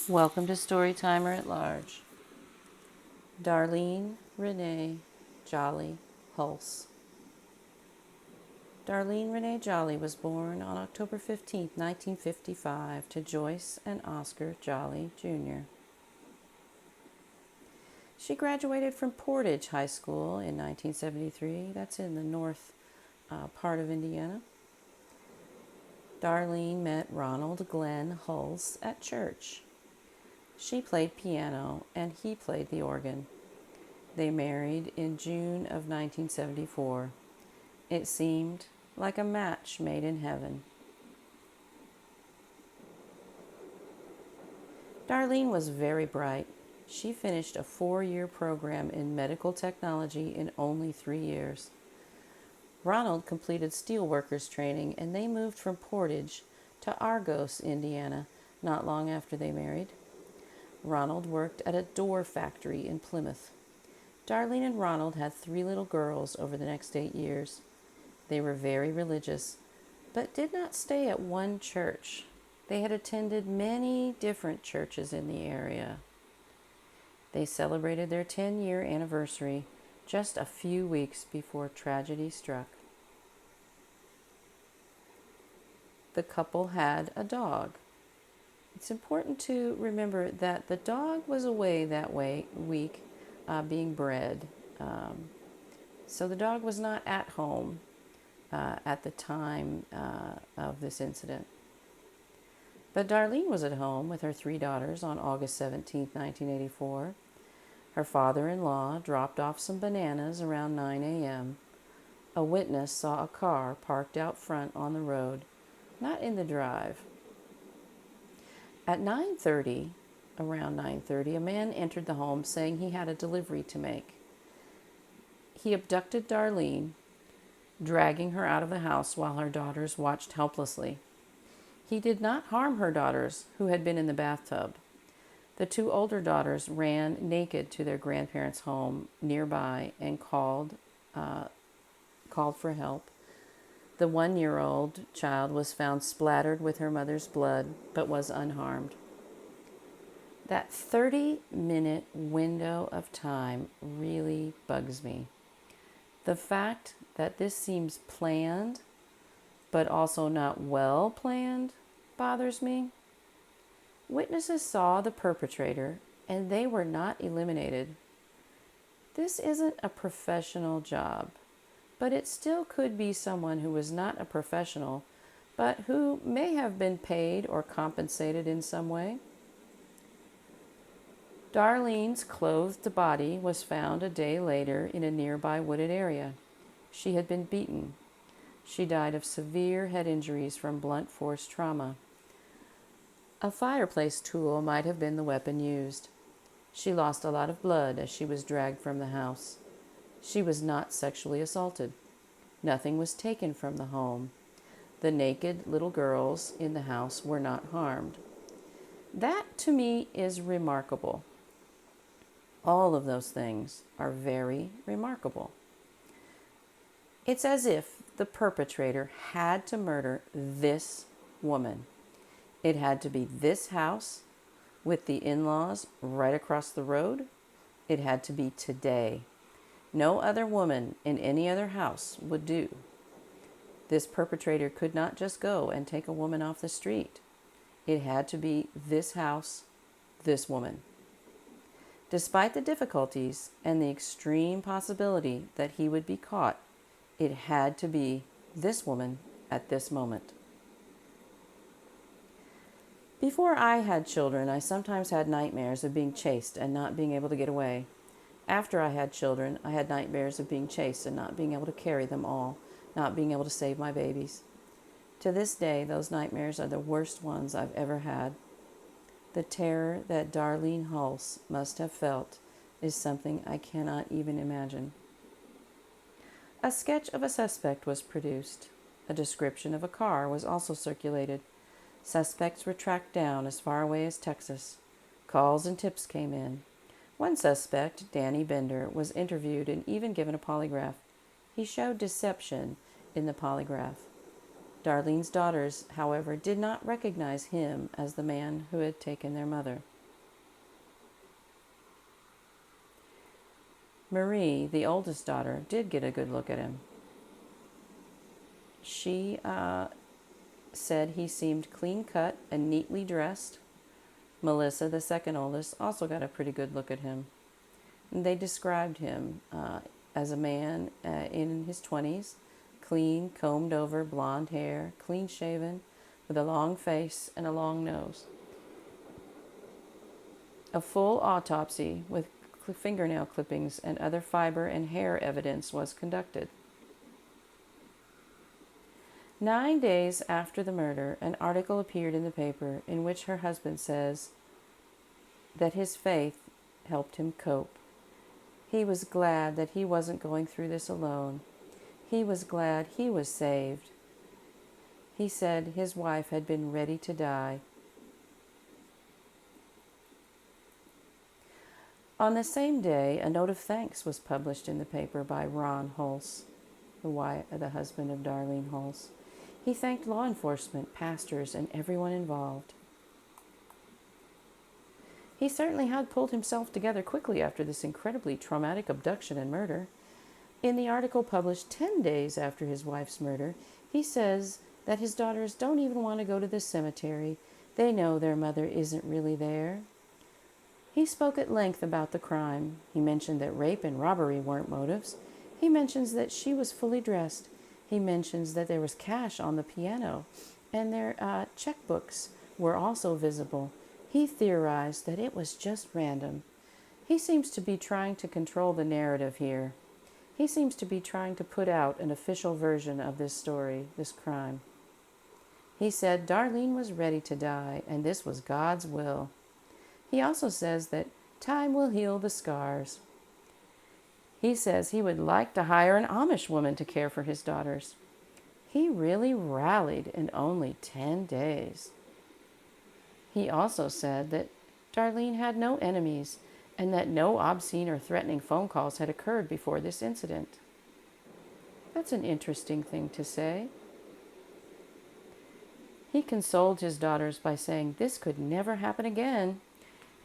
Welcome to Storytimer at Large. Darlene Renee Jolly Hulse. Darlene Renee Jolly was born on October 15, 1955, to Joyce and Oscar Jolly, Jr. She graduated from Portage High School in 1973. That's in the north part of Indiana. Darlene met Ronald Glenn Hulse at church. She played piano and he played the organ. They married in June of 1974. It seemed like a match made in heaven. Darlene was very bright. She finished a 4-year program in medical technology in only 3 years. Ronald completed steelworkers training and they moved from Portage to Argos, Indiana, not long after they married. Ronald worked at a door factory in Plymouth. Darlene and Ronald had 3 little girls over the next 8 years. They were very religious, but did not stay at one church. They had attended many different churches in the area. They celebrated their 10-year anniversary just a few weeks before tragedy struck. The couple had a dog. It's important to remember that the dog was away that week being bred. So the dog was not at home at the time of this incident. But Darlene was at home with her 3 daughters on August 17, 1984. Her father-in-law dropped off some bananas around 9 a.m. A witness saw a car parked out front on the road, not in the drive. At around 9:30, a man entered the home saying he had a delivery to make. He abducted Darlene, dragging her out of the house while her daughters watched helplessly. He did not harm her daughters, who had been in the bathtub. The 2 older daughters ran naked to their grandparents' home nearby and called for help. The 1-year-old child was found splattered with her mother's blood, but was unharmed. That 30-minute window of time really bugs me. The fact that this seems planned, but also not well planned, bothers me. Witnesses saw the perpetrator, and they were not eliminated. This isn't a professional job, but it still could be someone who was not a professional, but who may have been paid or compensated in some way. Darlene's clothed body was found a day later in a nearby wooded area. She had been beaten. She died of severe head injuries from blunt force trauma. A fireplace tool might have been the weapon used. She lost a lot of blood as she was dragged from the house. She was not sexually assaulted. Nothing was taken from the home. The naked little girls in the house were not harmed. That, to me, is remarkable. All of those things are very remarkable. It's as if the perpetrator had to murder this woman. It had to be this house with the in-laws right across the road. It had to be today. No other woman in any other house would do. This perpetrator could not just go and take a woman off the street. It had to be this house, this woman. Despite the difficulties and the extreme possibility that he would be caught, it had to be this woman at this moment. Before I had children, I sometimes had nightmares of being chased and not being able to get away. After I had children, I had nightmares of being chased and not being able to carry them all, not being able to save my babies. To this day, those nightmares are the worst ones I've ever had. The terror that Darlene Hulse must have felt is something I cannot even imagine. A sketch of a suspect was produced. A description of a car was also circulated. Suspects were tracked down as far away as Texas. Calls and tips came in. One suspect, Danny Bender, was interviewed and even given a polygraph. He showed deception in the polygraph. Darlene's daughters, however, did not recognize him as the man who had taken their mother. Marie, the oldest daughter, did get a good look at him. She said he seemed clean-cut and neatly dressed. Melissa, the second oldest, also got a pretty good look at him. And they described him as a man in his 20s, clean, combed over, blonde hair, clean shaven, with a long face and a long nose. A full autopsy with fingernail clippings and other fiber and hair evidence was conducted. 9 days after the murder, an article appeared in the paper in which her husband says that his faith helped him cope. He was glad that he wasn't going through this alone. He was glad he was saved. He said his wife had been ready to die. On the same day, a note of thanks was published in the paper by Ron Hulse, the husband of Darlene Hulse. He thanked law enforcement, pastors, and everyone involved. He certainly had pulled himself together quickly after this incredibly traumatic abduction and murder. In the article published 10 days after his wife's murder, he says that his daughters don't even want to go to the cemetery. They know their mother isn't really there. He spoke at length about the crime. He mentioned that rape and robbery weren't motives. He mentions that she was fully dressed. He mentions that there was cash on the piano, and their checkbooks were also visible. He theorized that it was just random. He seems to be trying to control the narrative here. He seems to be trying to put out an official version of this story, this crime. He said Darlene was ready to die, and this was God's will. He also says that time will heal the scars. He says he would like to hire an Amish woman to care for his daughters. He really rallied in only 10 days. He also said that Darlene had no enemies and that no obscene or threatening phone calls had occurred before this incident. That's an interesting thing to say. He consoled his daughters by saying this could never happen again.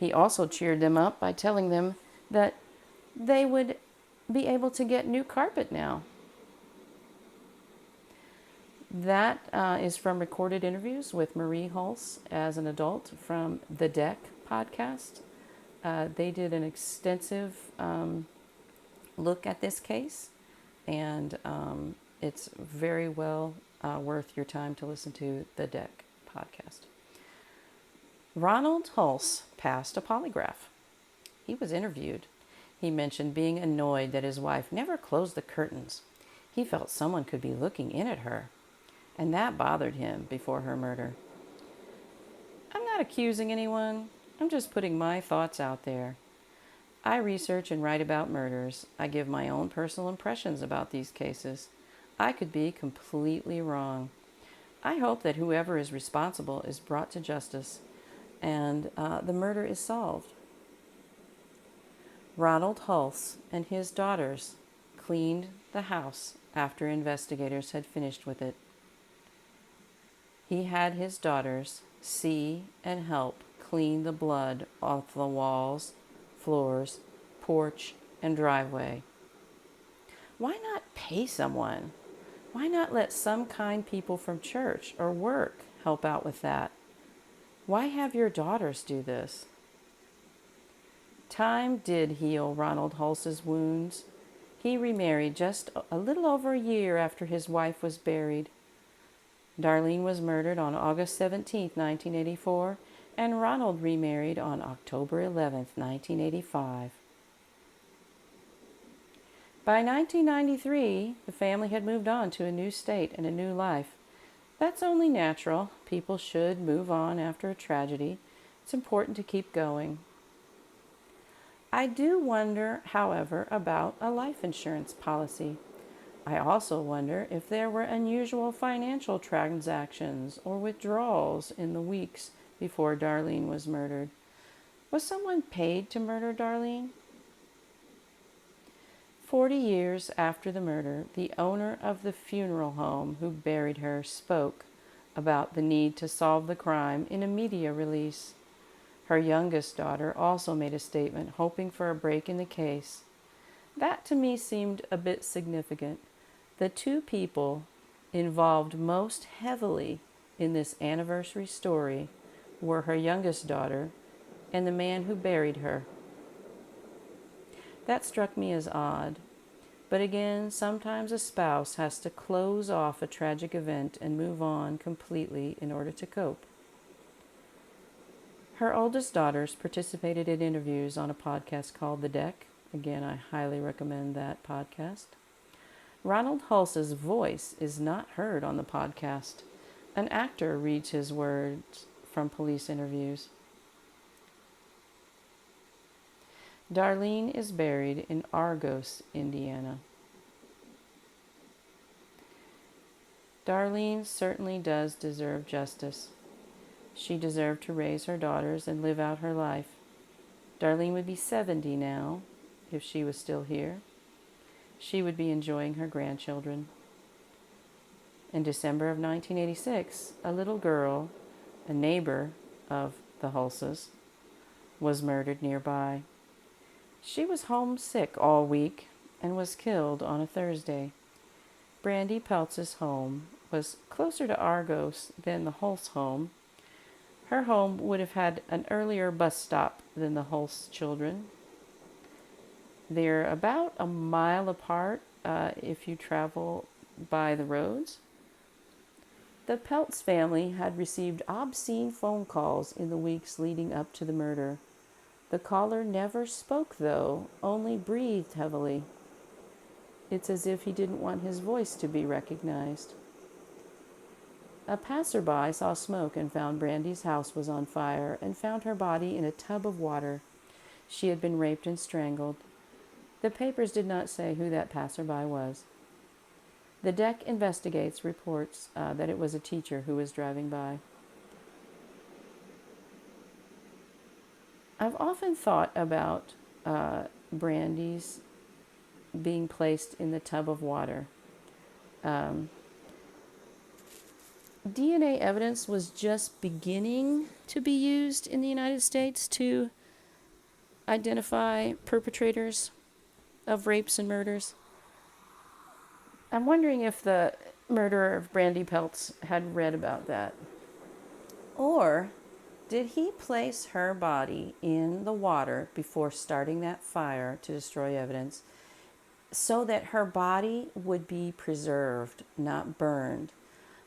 He also cheered them up by telling them that they would be able to get new carpet now. That is from recorded interviews with Marie Hulse as an adult from the Deck podcast. They did an extensive look at this case, and it's very well worth your time to listen to the Deck podcast. Ronald Hulse passed a polygraph. He was interviewed. He mentioned being annoyed that his wife never closed the curtains. He felt someone could be looking in at her, and that bothered him before her murder. I'm not accusing anyone. I'm just putting my thoughts out there. I research and write about murders. I give my own personal impressions about these cases. I could be completely wrong. I hope that whoever is responsible is brought to justice and the murder is solved. Ronald Hulse and his daughters cleaned the house after investigators had finished with it. He had his daughters see and help clean the blood off the walls, floors, porch, and driveway. Why not pay someone? Why not let some kind people from church or work help out with that? Why have your daughters do this? Time did heal Ronald Hulse's wounds. He remarried just a little over a year after his wife was buried. Darlene was murdered on August 17, 1984, and Ronald remarried on October 11, 1985. By 1993, the family had moved on to a new state and a new life. That's only natural. People should move on after a tragedy. It's important to keep going. I do wonder, however, about a life insurance policy. I also wonder if there were unusual financial transactions or withdrawals in the weeks before Darlene was murdered. Was someone paid to murder Darlene? 40 years after the murder, the owner of the funeral home who buried her spoke about the need to solve the crime in a media release. Her youngest daughter also made a statement hoping for a break in the case. That to me seemed a bit significant. The two people involved most heavily in this anniversary story were her youngest daughter and the man who buried her. That struck me as odd. But again, sometimes a spouse has to close off a tragic event and move on completely in order to cope. Her oldest daughters participated in interviews on a podcast called The Deck. Again, I highly recommend that podcast. Ronald Hulse's voice is not heard on the podcast. An actor reads his words from police interviews. Darlene is buried in Argos, Indiana. Darlene certainly does deserve justice. She deserved to raise her daughters and live out her life. Darlene would be 70 now if she was still here. She would be enjoying her grandchildren. In December of 1986, a little girl, a neighbor of the Hulses, was murdered nearby. She was homesick all week and was killed on a Thursday. Brandy Peltz's home was closer to Argos than the Hulse home. Her home would have had an earlier bus stop than the Hulse children. They're about a mile apart if you travel by the roads. The Peltz family had received obscene phone calls in the weeks leading up to the murder. The caller never spoke, though, only breathed heavily. It's as if he didn't want his voice to be recognized. A passerby saw smoke and found Brandy's house was on fire and found her body in a tub of water. She had been raped and strangled. The papers did not say who that passerby was. The Deck investigates reports that it was a teacher who was driving by. I've often thought about Brandy's being placed in the tub of water. DNA evidence was just beginning to be used in the United States to identify perpetrators of rapes and murders. I'm wondering if the murderer of Brandy Peltz had read about that. Or did he place her body in the water before starting that fire to destroy evidence so that her body would be preserved, not burned?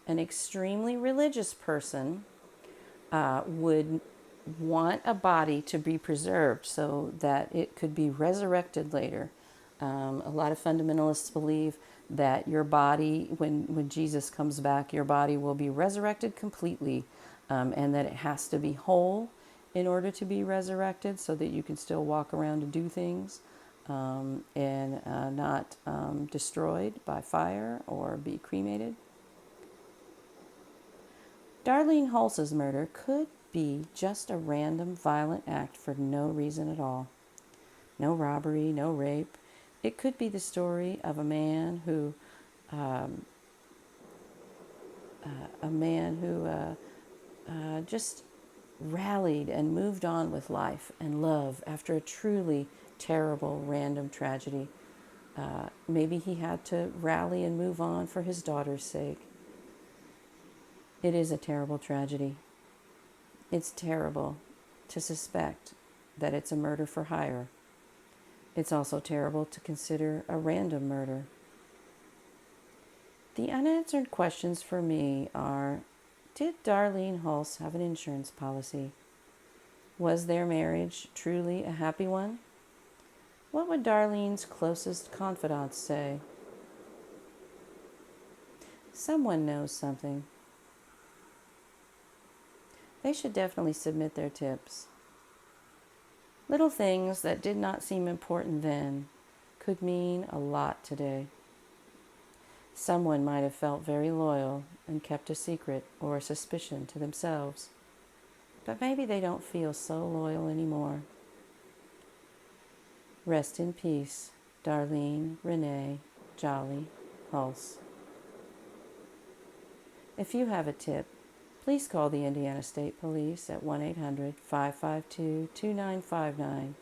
An extremely religious person would want a body to be preserved so that it could be resurrected later. A lot of fundamentalists believe that your body, when Jesus comes back, your body will be resurrected completely, and that it has to be whole in order to be resurrected so that you can still walk around and do things and not destroyed by fire or be cremated. Darlene Hulse's murder could be just a random violent act for no reason at all. No robbery, no rape. It could be the story of a man who just rallied and moved on with life and love after a truly terrible random tragedy. Maybe he had to rally and move on for his daughter's sake. It is a terrible tragedy. It's terrible to suspect that it's a murder for hire. It's also terrible to consider a random murder. The unanswered questions for me are, did Darlene Hulse have an insurance policy? Was their marriage truly a happy one? What would Darlene's closest confidants say? Someone knows something. They should definitely submit their tips. Little things that did not seem important then could mean a lot today. Someone might have felt very loyal and kept a secret or a suspicion to themselves, but maybe they don't feel so loyal anymore. Rest in peace, Darlene Renee Jolly Hulse. If you have a tip, please call the Indiana State Police at 1-800-552-2959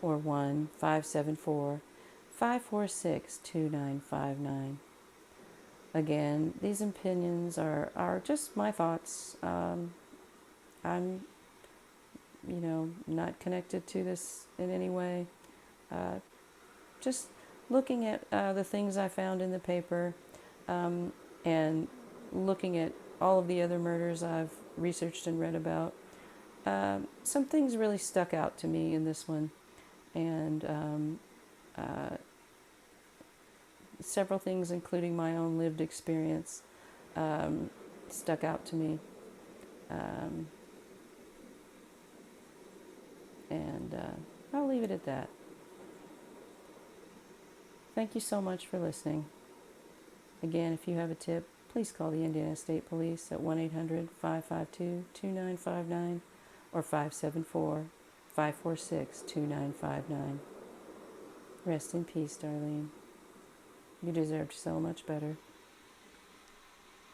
or 1-574-552-2959. 546-2959. Again, these opinions are just my thoughts. I'm, not connected to this in any way. Just looking at the things I found in the paper, and looking at all of the other murders I've researched and read about, some things really stuck out to me in this one, and several things, including my own lived experience, stuck out to me. And I'll leave it at that. Thank you so much for listening. Again, if you have a tip, please call the Indiana State Police at 1-800-552-2959 or 574-546-2959. Rest in peace, Darlene. You deserved so much better.